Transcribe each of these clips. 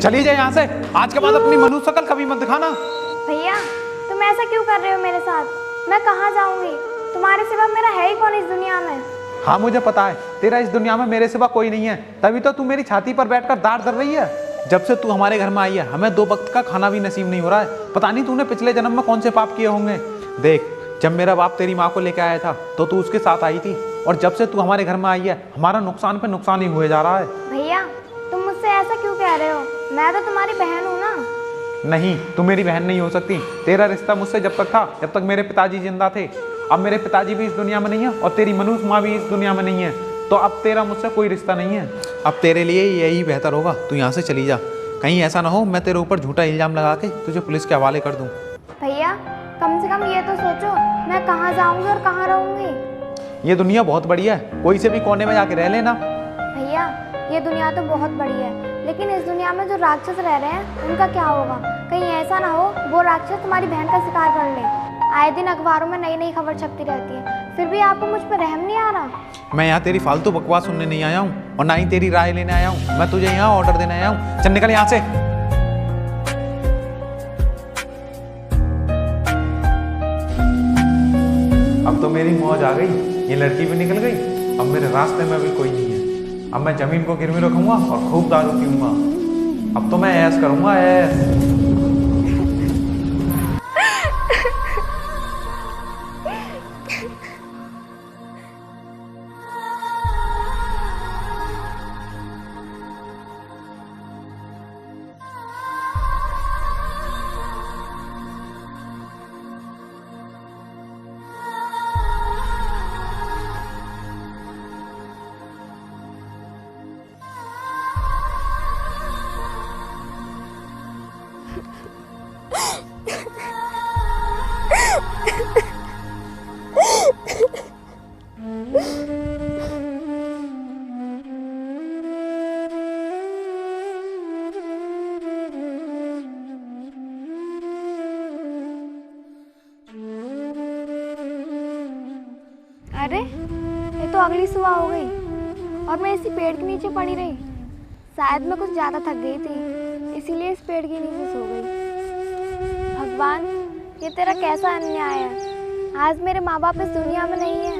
चली जाए यहाँ से। आज के बाद अपनी मनुष्य शकल कभी मत दिखाना। भैया तुम ऐसा क्यों कर रहे हो मेरे साथ? मैं कहाँ जाऊंगी? तुम्हारे सिवा मेरा है ही कौन इस दुनिया में? हाँ मुझे पता है, तेरा इस दुनिया में मेरे सिवा कोई नहीं है, तभी तो तू मेरी छाती पर बैठकर दाढ़ धर रही है। जब से तू हमारे घर में आई है हमें 2 वक्त का खाना भी नसीब नहीं हो रहा है। पता नहीं तूने पिछले जन्म में कौन से पाप किए होंगे। देख, जब मेरा बाप तेरी माँ को लेकर आया था तो तू उसके साथ आई थी, और जब से तू हमारे घर में आई है हमारा नुकसान पे नुकसान ही हुए जा रहा है। भैया तुम मुझसे ऐसा क्यों कह रहे हो? मैं तो तुम्हारी बहन हूँ ना। नहीं, तू मेरी बहन नहीं हो सकती। तेरा रिश्ता मुझसे जब तक था जब तक मेरे पिताजी जिंदा थे। अब मेरे पिताजी भी इस दुनिया में नहीं है और तेरी मनुष्य माँ भी इस दुनिया में नहीं है, तो अब तेरा मुझसे कोई रिश्ता नहीं है। अब तेरे लिए यही बेहतर होगा, तू यहाँ से चली जा। कहीं ऐसा ना हो मैं तेरे ऊपर झूठा इल्जाम लगा के तुझे पुलिस के हवाले कर दूँ। भैया कम से कम ये तो सोचो, मैं कहाँ जाऊंगी और कहाँ रहूंगी। ये दुनिया बहुत बड़ी है, कोई से भी कोने में जाके रह लेना। भैया ये दुनिया तो बहुत बड़ी है, लेकिन इस दुनिया में जो राक्षस रह रहे हैं उनका क्या होगा? कहीं ऐसा ना हो वो राक्षस तुम्हारी बहन का शिकार कर ले। आए दिन अखबारों में नई नई खबर छपती रहती है, फिर भी आपको मुझ पर रहम नहीं आ रहा। मैं यहाँ तेरी फालतू बकवास सुनने नहीं आया हूँ और ना ही तेरी राय लेने आया हूँ। मैं तुझे यहाँ ऑर्डर देने आया हूँ। चल निकल यहाँ से। अब तो मेरी मौज आ गई, ये लड़की भी निकल गई। अब मेरे रास्ते में भी कोई नहीं है। अब मैं जमीन को गिरवी रखूंगा और खूब दारू पीऊंगा। अब तो मैं ऐश करूंगा, ऐश। अरे ये तो अगली सुबह हो गई और मैं इसी पेड़ के नीचे पड़ी रही। शायद मैं कुछ ज़्यादा थक गई थी, इसीलिए इस पेड़ के नीचे सो गई। भगवान ये तेरा कैसा अन्याय है। आज मेरे माँ बाप इस दुनिया में नहीं है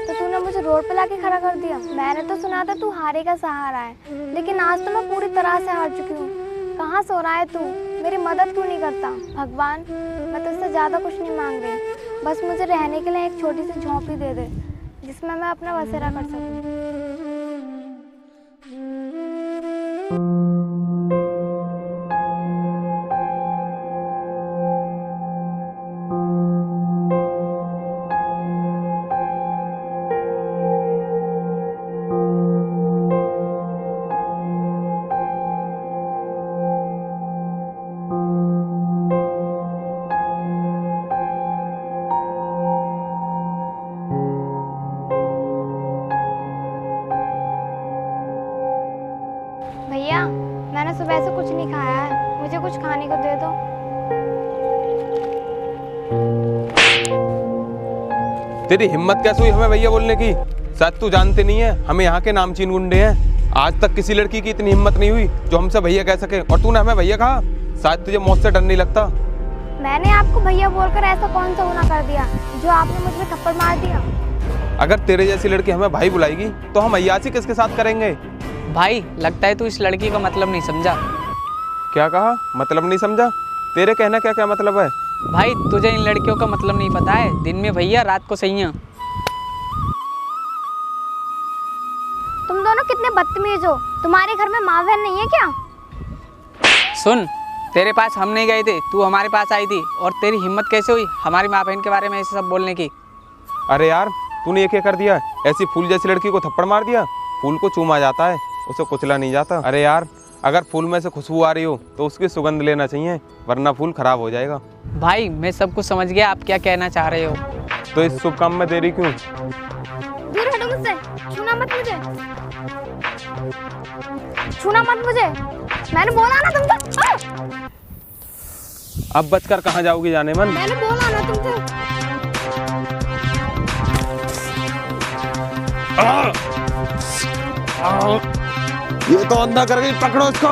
तो तूने मुझे रोड पे लाके खड़ा कर दिया। मैंने तो सुना था तू हारे का सहारा है, लेकिन आज तो मैं पूरी तरह से हार चुकी हूँ। कहाँ सो रहा है तू? मेरी मदद क्यों नहीं करता? भगवान मैं तुझसे ज़्यादा कुछ नहीं मांग रही, बस मुझे रहने के लिए एक छोटी सी झोंपड़ी दे दे जिसमें मैं अपना बसेरा कर सकूं। भैया मैंने सुबह से कुछ नहीं खाया है, मुझे कुछ खाने को दे दो। तेरी हिम्मत कैसे हुई हमें भैया बोलने की? शायद तू जानते नहीं है हमें यहाँ के नामचीन गुंडे हैं। आज तक किसी लड़की की इतनी हिम्मत नहीं हुई जो हमसे भैया कह सके, और तूने हमें भैया कहा। शायद तुझे मौत से डर नहीं लगता। मैंने आपको भैया बोलकर ऐसा कौन सा गुनाह कर दिया जो आपने मुझ पे थप्पड़ मार दिया? अगर तेरे जैसी लड़की हमें भाई बुलाएगी तो हम अय्यासी किसके साथ करेंगे? भाई लगता है तू इस लड़की का मतलब नहीं समझा। क्या कहा? मतलब नहीं समझा? तेरे कहना क्या क्या मतलब है? भाई तुझे इन लड़कियों का मतलब नहीं पता है। दिन में भैया रात को सैया। तुम दोनों कितने बदतमीज हो। तुम्हारे घर में माँ बहन नहीं है क्या? सुन, तेरे पास हम नहीं गए थे, तू हमारे पास आई थी, और तेरी हिम्मत कैसे हुई हमारी माँ बहन के बारे में ऐसे सब बोलने की? अरे यार तूने ये क्या कर दिया? ऐसी फूल जैसी लड़की को थप्पड़ मार दिया। फूल को चूमा जाता है, उसे कुचला नहीं जाता। अरे यार अगर फूल में से खुशबू आ रही हो तो उसकी सुगंध लेना चाहिए, वरना फूल खराब हो जाएगा। भाई मैं सब कुछ समझ गया, आप क्या कहना चाह रहे हो। तो इस शुभ काम में देरी क्यों? दूर हटो मुझसे, छूना मत मुझे, छूना मत मुझे, मैंने बोला ना तुमसे। अब बचकर कहाँ जाओगी जाने मन? मैंने बोला ना तुमसे। ये तो अंधा कर गई, पकड़ो इसको।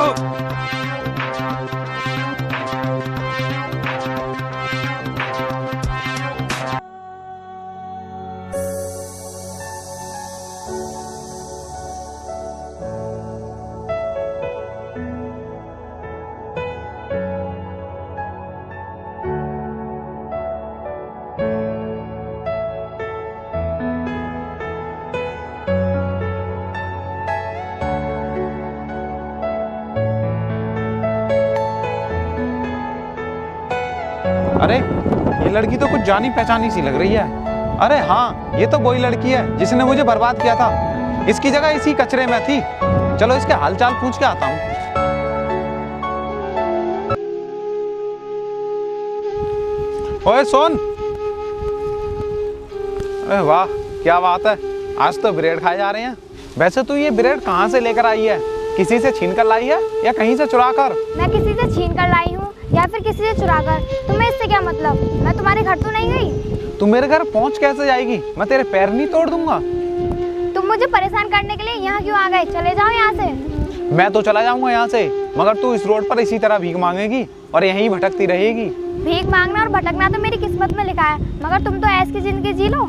अरे ये लड़की तो कुछ जानी पहचानी सी लग रही है। अरे हाँ, ये तो वही लड़की है जिसने मुझे बर्बाद किया था। इसकी जगह इसी कचरे में थी। चलो इसके हालचाल पूछ के आता हूँ। ओए सोन, अरे वाह क्या बात है, आज तो ब्रेड खाए जा रहे हैं। वैसे तू ये ब्रेड कहाँ से लेकर आई है? किसी से छीन कर लाई है या कहीं से चुरा कर? मैं किसी से छीन कर लाई हूँ या फिर किसी से चुरा कर, तुम्हें इससे क्या मतलब? मैं तुम्हारे घर तो नहीं गई। तू मेरे घर पहुँच कैसे जाएगी? मैं तेरे पैर नहीं तोड़ दूंगा। तुम मुझे परेशान करने के लिए यहाँ क्यों आ गए? चले जाओ यहाँ से। मैं तो चला जाऊंगा यहाँ से, मगर तू इस रोड पर इसी तरह भीख मांगेगी और यहीं भटकती रहेगी। भीख मांगना और भटकना तो मेरी किस्मत में लिखा है, मगर तुम तो ऐश की जिंदगी जी लो।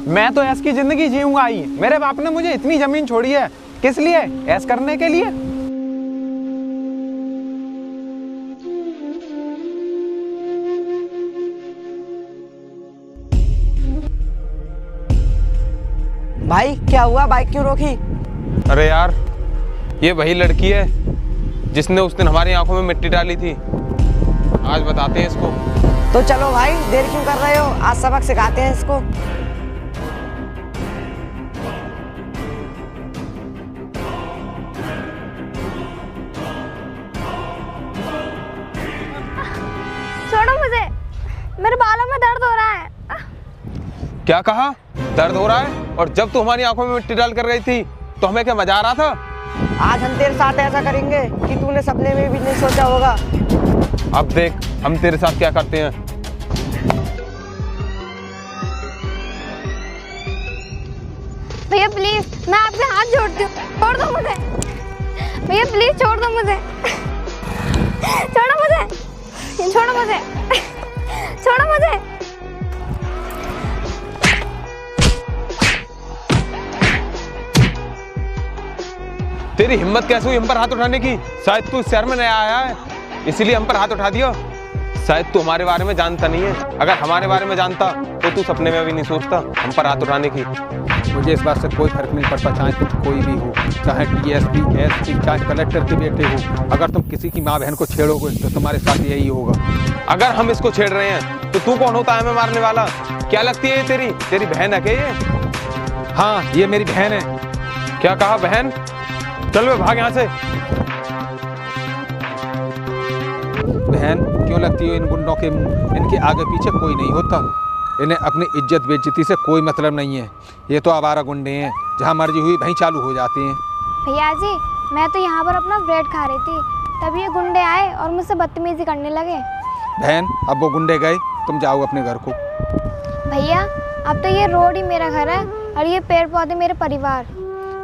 मैं तो ऐश की जिंदगी जीऊंगा ही। मेरे बाप ने मुझे इतनी जमीन छोड़ी है, किस लिए? ऐश करने के लिए। भाई क्या हुआ, बाइक क्यों रोकी? अरे यार, ये वही लड़की है जिसने उस दिन हमारी आंखों में मिट्टी डाली थी। आज बताते हैं इसको। तो चलो भाई, देर क्यों कर रहे हो? आज सबक सिखाते हैं इसको। छोड़ो मुझे, मेरे बालों में दर्द हो रहा है। क्या कहा? दर्द हो रहा है? और जब तू हमारी आंखों में मिट्टी डाल कर गई थी तो हमें क्या मजा आ रहा था? आज हम तेरे साथ ऐसा करेंगे कि तूने सपने में भी नहीं सोचा होगा। अब देख हम तेरे साथ क्या करते हैं। भैया प्लीज, मैं आपसे हाथ जोड़ती हूँ, छोड़ दो मुझे। भैया प्लीज छोड़ दो मुझे, छोड़ो मुझे, छोड़ो मुझे, छोड़ो मुझे। तेरी हिम्मत कैसे हुई हम पर हाथ उठाने की? शायद तू इस शहर में नया आया है, इसीलिए हम पर हाथ उठा दिया। शायद तू हमारे बारे में जानता नहीं है। अगर हमारे बारे में जानता तो तू सपने में भी नहीं सोचता हम पर हाथ उठाने की। मुझे इस बात से कोई फर्क नहीं पड़ता, चाहे तुम कोई भी हो, चाहे DSP, SP, चाहे कलेक्टर के बेटे हो। अगर तुम किसी की माँ बहन को छेड़ोगे तो तुम्हारे साथ यही होगा। अगर हम इसको छेड़ रहे हैं तो तू कौन होता है हमें मारने वाला? क्या लगती है ये तेरी बहन है क्या ये? हाँ, ये मेरी बहन है। क्या कहा बहन? चल वे भाग यहाँ से। बहन क्यों लगती हो इन गुंडों के मुंह? इनके आगे पीछे कोई नहीं होता। इन्हें अपनी इज्जत बेइज्जती से कोई मतलब नहीं है। ये तो आवारा गुंडे हैं, जहाँ मर्जी हुई वहीं चालू हो जाते हैं। भैया जी, मैं तो यहाँ पर अपना ब्रेड खा रही थी, तभी ये गुंडे आए और मुझसे बदतमीजी करने लगे। बहन अब वो गुंडे गए, तुम जाओ अपने घर को। भैया अब तो ये रोड ही मेरा घर है और ये पेड़ पौधे मेरे परिवार।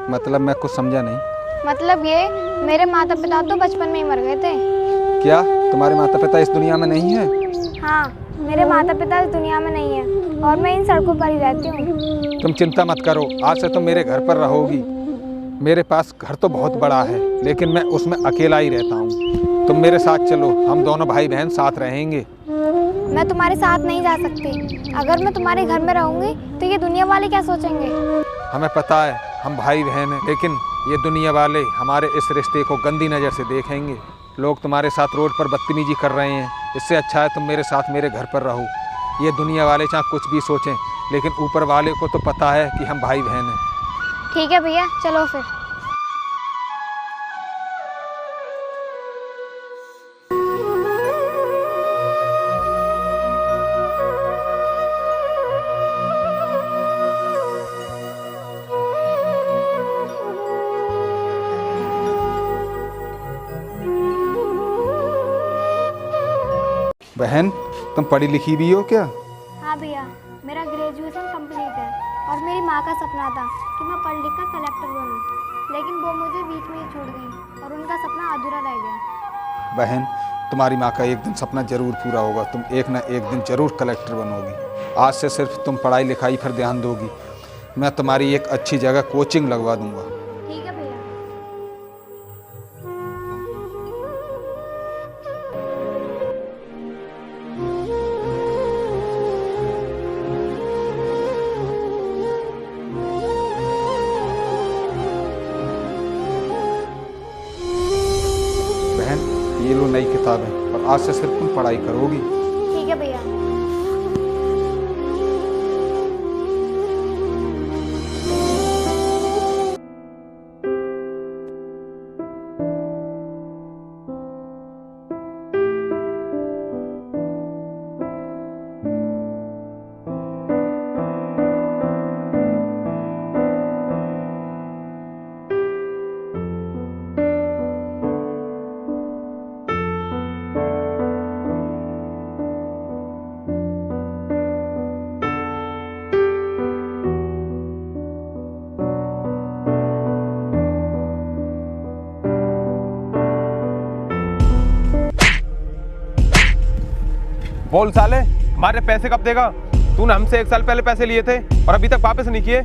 मतलब मैं कुछ समझा नहीं। मतलब ये, मेरे माता पिता तो बचपन में ही मर गए थे। क्या तुम्हारे माता पिता इस दुनिया में नहीं है? हाँ, मेरे माता पिता इस दुनिया में नहीं है और मैं इन सड़कों पर ही रहती हूँ। तुम चिंता मत करो, आज से तुम मेरे घर पर रहोगी। मेरे पास घर तो बहुत बड़ा है, लेकिन मैं उसमें अकेला ही रहता हूँ। तुम मेरे साथ चलो, हम दोनों भाई बहन साथ रहेंगे। मैं तुम्हारे साथ नहीं जा सकती। अगर मैं तुम्हारे घर में रहूँगी तो ये दुनिया वाले क्या सोचेंगे? हमें पता है हम भाई बहन हैं, लेकिन ये दुनिया वाले हमारे इस रिश्ते को गंदी नज़र से देखेंगे। लोग तुम्हारे साथ रोड पर बदतमीजी कर रहे हैं, इससे अच्छा है तुम मेरे साथ मेरे घर पर रहो। ये दुनिया वाले चाहे कुछ भी सोचें, लेकिन ऊपर वाले को तो पता है कि हम भाई बहन हैं। ठीक है भैया, चलो फिर। बहन तुम पढ़ी लिखी भी हो क्या? हाँ भैया, मेरा ग्रेजुएशन कंप्लीट है और मेरी माँ का सपना था कि मैं पढ़ लिख कर कलेक्टर बनूं, लेकिन वो मुझे बीच में ही छोड़ गई और उनका सपना अधूरा रह गया। बहन तुम्हारी माँ का एक दिन सपना जरूर पूरा होगा। तुम एक ना एक दिन जरूर कलेक्टर बनोगी। आज से सिर्फ तुम पढ़ाई लिखाई पर ध्यान दोगी। मैं तुम्हारी एक अच्छी जगह कोचिंग लगवा दूंगा। ठीक है भैया। बहन ये लो नई किताबें, और आज से सिर्फ तुम पढ़ाई करोगी। ठीक है भैया। बोल साले, हमारे पैसे कब देगा? तूने हमसे 1 साल पहले पैसे लिए थे और अभी तक वापस नहीं किए।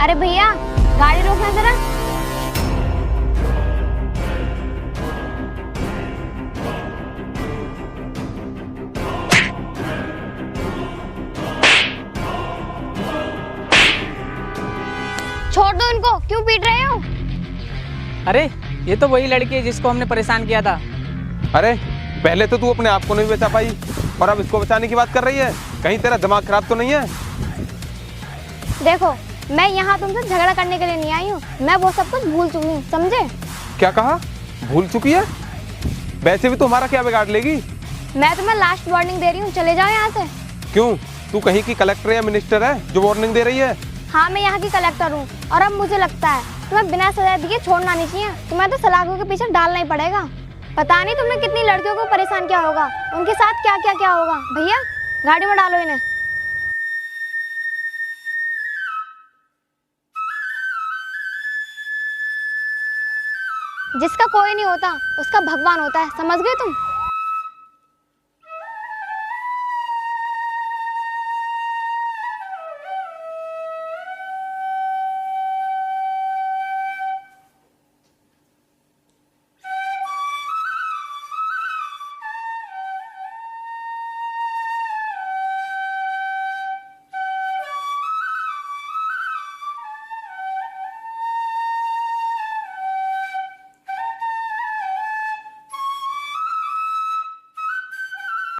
अरे भैया गाड़ी रोकना जरा। छोड़ दो इनको, क्यों पीट रहे हो? अरे ये तो वही लड़की है जिसको हमने परेशान किया था। अरे पहले तो तू अपने आप को नहीं बचा पाई और अब इसको बचाने की बात कर रही है। कहीं तेरा दिमाग खराब तो नहीं है? देखो, मैं यहाँ तुमसे झगड़ा करने के लिए नहीं आई हूँ, मैं वो सब कुछ भूल चुकी हूँ, समझे? क्या कहा? भूल चुकी है? वैसे भी तो हमारा क्या बिगाड़ लेगी? मैं तुम्हें लास्ट वार्निंग दे रही हूँ, चले जाओ यहाँ से। क्यों, तू कहीं की कलेक्टर या मिनिस्टर है जो वार्निंग दे रही है? हाँ, मैं यहाँ की कलेक्टर हूँ और अब मुझे लगता है तुम्हें बिना सजा दिए छोड़ना नहीं चाहिए। तुम्हें तो सलाखों के पीछे डालना ही पड़ेगा। पता नहीं तुमने कितनी लड़कियों को परेशान किया होगा, उनके साथ क्या क्या क्या होगा। भैया गाड़ी में डालो इन्हें। जिसका कोई नहीं होता उसका भगवान होता है, समझ गए तुम?